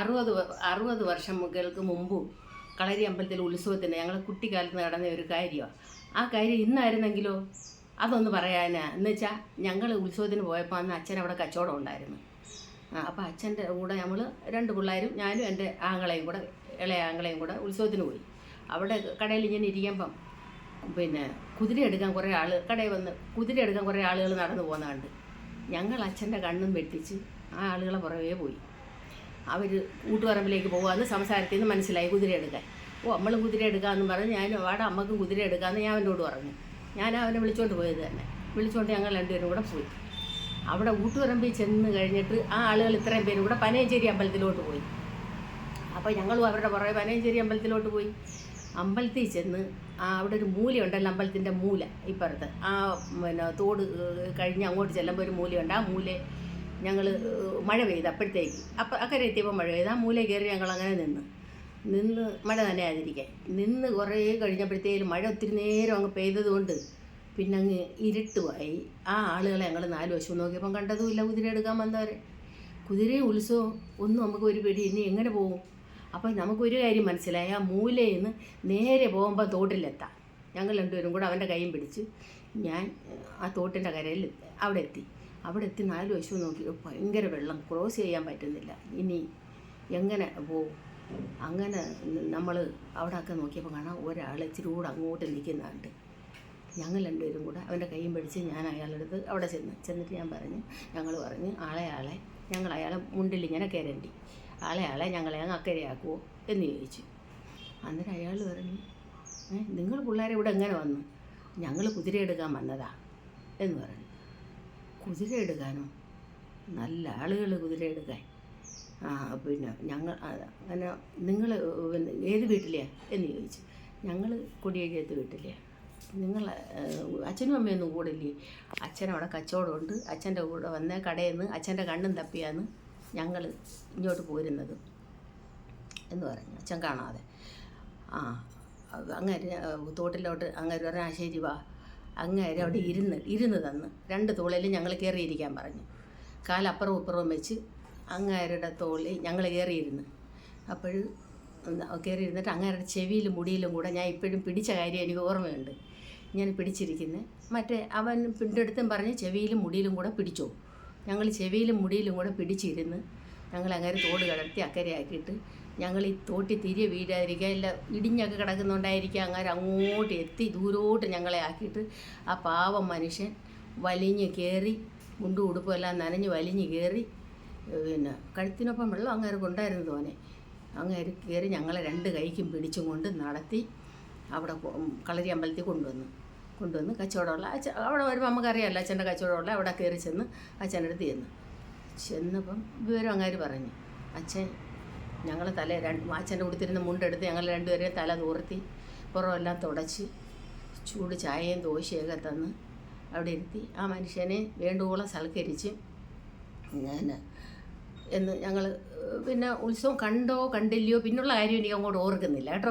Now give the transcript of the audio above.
60 വർഷങ്ങൾക്ക് മുമ്പ് കളരി അമ്പലത്തിൽ ഉത്സവത്തിന് ഞങ്ങൾ കുട്ടിക്കാലത്ത് നടന്ന ഒരു കാര്യമാണ്. ആ കാര്യം ഇന്നായിരുന്നെങ്കിലോ അതൊന്ന് പറയാനാ. എന്ന് വെച്ചാൽ ഞങ്ങൾ ഉത്സവത്തിന് പോയപ്പോൾ അന്ന് അച്ഛൻ അവിടെ കച്ചവടം ഉണ്ടായിരുന്നു. അപ്പോൾ അച്ഛൻ്റെ കൂടെ നമ്മൾ 2 പിള്ളേരും ഞാനും എൻ്റെ ആങ്ങളെയും കൂടെ ഇളയ ആങ്ങളെയും കൂടെ ഉത്സവത്തിന് പോയി. അവിടെ കടയിൽ ഇങ്ങനെ ഇരിക്കുമ്പം പിന്നെ കുതിരയെടുക്കാൻ കുറേ കടയിൽ വന്ന് കുതിരയെടുക്കാൻ കുറേ ആളുകൾ നടന്നു പോകുന്ന കണ്ട് ഞങ്ങൾ അച്ഛൻ്റെ കണ്ണും വെട്ടിച്ച് ആ ആളുകളെ പുറകെ പോയി. അവർ ഊട്ടുപറമ്പിലേക്ക് പോകുകയെന്ന് സംസാരത്തിൽ നിന്ന് മനസ്സിലായി കുതിരയെടുക്കാൻ. നമ്മളും കുതിര എടുക്കാമെന്നും പറഞ്ഞ് ഞാൻ വാടാ അമ്മക്കും കുതിര എടുക്കാമെന്ന് ഞാൻ അവനോട് പറഞ്ഞു. ഞാൻ അവനെ വിളിച്ചുകൊണ്ട് പോയത് തന്നെ. വിളിച്ചുകൊണ്ട് ഞങ്ങൾ 2 പേരും കൂടെ പോയി. അവിടെ ഊട്ടുപറമ്പിൽ ചെന്ന് കഴിഞ്ഞിട്ട് ആ ആളുകൾ ഇത്രയും പേരും കൂടെ പനയഞ്ചേരി അമ്പലത്തിലോട്ട് പോയി. അപ്പോൾ ഞങ്ങളും അവരുടെ പുറകെ പനയഞ്ചേരി അമ്പലത്തിലോട്ട് പോയി. അമ്പലത്തിൽ ചെന്ന് അവിടെ ഒരു മൂലയുണ്ടല്ലോ, അമ്പലത്തിൻ്റെ മൂല ഇപ്പുറത്ത് പിന്നെ തോട് കഴിഞ്ഞ് അങ്ങോട്ട് ചെല്ലുമ്പോൾ ഒരു മൂലയുണ്ട്. ആ മൂല ഞങ്ങൾ മഴ പെയ്ത് അപ്പോഴത്തേക്ക് അക്കരെ എത്തിയപ്പോൾ മഴ പെയ്ത് ആ മൂല കയറി ഞങ്ങൾ അങ്ങനെ നിന്ന് മഴ നനയാതിരിക്കാൻ നിന്ന് കുറേ കഴിഞ്ഞപ്പോഴത്തേക്കും മഴ ഒത്തിരി നേരം അങ്ങ് പെയ്തതുകൊണ്ട് പിന്നെ അങ്ങ് ഇരുട്ടുമായി. ആ ആളുകളെ ഞങ്ങൾ 4 വശവും നോക്കിയപ്പം കണ്ടതുമില്ല കുതിര എടുക്കാൻ വന്നവരെ. കുതിരയും ഉത്സവം ഒന്നും നമുക്ക് ഒരു പിടി ഇനി എങ്ങനെ പോകും. അപ്പം നമുക്കൊരു കാര്യം മനസ്സിലായി, ആ മൂലയിൽ നിന്ന് നേരെ പോകുമ്പോൾ തോട്ടിലെത്താം. ഞങ്ങൾ 2 പേരും കൂടെ അവൻ്റെ കൈയും പിടിച്ച് ഞാൻ ആ തോട്ടിൻ്റെ കരയിൽ അവിടെ എത്തി. 4 വശവും നോക്കി ഭയങ്കര വെള്ളം, ക്രോസ് ചെയ്യാൻ പറ്റുന്നില്ല. ഇനി എങ്ങനെ പോകും. അങ്ങനെ നമ്മൾ അവിടെയൊക്കെ നോക്കിയപ്പോൾ കാണാം ഒരാൾ ഇച്ചിരി കൂടെ അങ്ങോട്ട് നിൽക്കുന്നുണ്ട്. ഞങ്ങൾ 2 പേരും കൂടെ അവൻ്റെ കൈയും പിടിച്ച് ഞാൻ അയാളെടുത്ത് അവിടെ ചെന്നിട്ട് ഞാൻ ഞങ്ങൾ പറഞ്ഞു ഞങ്ങൾ അയാളെ മുണ്ടിലിങ്ങനെ കയറേണ്ടി ആളെ ഞങ്ങളെ അങ്ങ് അക്കരയാക്കുമോ എന്ന് ചോദിച്ചു. അന്നേരം അയാൾ പറഞ്ഞു, നിങ്ങൾ പിള്ളേരെ ഇവിടെ എങ്ങനെ വന്നു? ഞങ്ങൾ കുതിര എടുക്കാൻ വന്നതാ എന്ന് പറഞ്ഞു. കുതിര എടുക്കാനോ? നല്ല ആളുകൾ കുതിര എടുക്കാൻ. പിന്നെ ഞങ്ങൾ അങ്ങനെ നിങ്ങൾ ഏത് വീട്ടിലെയാണ് എന്ന് ചോദിച്ചു. ഞങ്ങൾ കൊടിയേരിയത്ത് വീട്ടിലെയാണ്. നിങ്ങൾ അച്ഛനും അമ്മയൊന്നും കൂടില്ലേ? അച്ഛനവിടെ കച്ചവടമുണ്ട്, അച്ഛൻ്റെ കൂടെ വന്ന കടയിൽ നിന്ന് അച്ഛൻ്റെ കണ്ണും തപ്പിയാണ് ഞങ്ങൾ ഇങ്ങോട്ട് പോരുന്നത് എന്ന് പറഞ്ഞു. അച്ഛൻ കാണാതെ അങ്ങേര് തോട്ടിലോട്ട് അങ്ങേര് പറഞ്ഞാൽ ശരി വാ. അങ്ങേര് അവിടെ ഇരുന്ന് തന്ന് 2 തോളിലും ഞങ്ങൾ കയറിയിരിക്കാൻ പറഞ്ഞു. കാലപ്പുറവും ഇപ്പുറവും വെച്ച് അങ്ങേരുടെ തോളിൽ ഞങ്ങൾ കയറിയിരുന്നു. അപ്പോൾ കയറിയിരുന്നിട്ട് അങ്ങേരുടെ ചെവിയിലും മുടിയിലും കൂടെ ഞാൻ ഇപ്പോഴും പിടിച്ച കാര്യം എനിക്ക് ഓർമ്മയുണ്ട്. ഞാൻ പിടിച്ചിരിക്കുന്നത് മറ്റേ അവൻ പിണ്ടെടുത്തും പറഞ്ഞ് ചെവിയിലും മുടിയിലും കൂടെ പിടിച്ചോ. ഞങ്ങൾ ചെവിയിലും മുടിയിലും കൂടെ പിടിച്ചിരുന്ന് ഞങ്ങൾ അങ്ങനെ തോട് കടത്തി അക്കരയാക്കിയിട്ട് ഞങ്ങൾ ഈ തോട്ടി തിരികെ വീഴാതിരിക്കുക, ഇല്ല ഇടിഞ്ഞൊക്കെ കിടക്കുന്നുണ്ടായിരിക്കുക. അങ്ങനെ അങ്ങോട്ട് എത്തി ദൂരോട്ട് ഞങ്ങളെ ആക്കിയിട്ട് ആ പാവം മനുഷ്യൻ വലിഞ്ഞ് കയറി മുണ്ടും ഉടുപ്പും എല്ലാം നനഞ്ഞ് വലിഞ്ഞ് കയറി പിന്നെ കഴുത്തിനൊപ്പം വെള്ളം അങ്ങേർക്ക് ഉണ്ടായിരുന്നു തോനെ. അങ്ങേര് കയറി ഞങ്ങളെ 2 കൈക്കും പിടിച്ചും കൊണ്ട് നടത്തി അവിടെ കളരി അമ്പലത്തിൽ കൊണ്ടുവന്ന് കച്ചവടമുള്ള അവിടെ വരുമ്പോൾ നമുക്കറിയാമല്ലോ അച്ഛൻ്റെ കച്ചവടമുള്ള അവിടെ കയറി ചെന്ന് അച്ഛൻ്റെ അടുത്ത് ചെന്നപ്പം വിവരം അങ്ങേര് പറഞ്ഞു. അച്ഛൻ ഞങ്ങൾ അച്ഛൻ്റെ കൊടുത്തിരുന്ന മുണ്ടെടുത്ത് ഞങ്ങൾ 2 പേരെയും തല തൂർത്തി പുറമെല്ലാം തുടച്ച് ചൂട് ചായയും ദോശയൊക്കെ തന്ന് അവിടെ ഇരുത്തി ആ മനുഷ്യനെ വേണ്ടുവോളം സൽക്കരിച്ച് എന്ന് ഞങ്ങൾ പിന്നെ ഉത്സവം കണ്ടോ കണ്ടില്ലയോ പിന്നുള്ള കാര്യം എനിക്ക് അങ്ങോട്ട് ഓർക്കുന്നില്ല കേട്ടോ.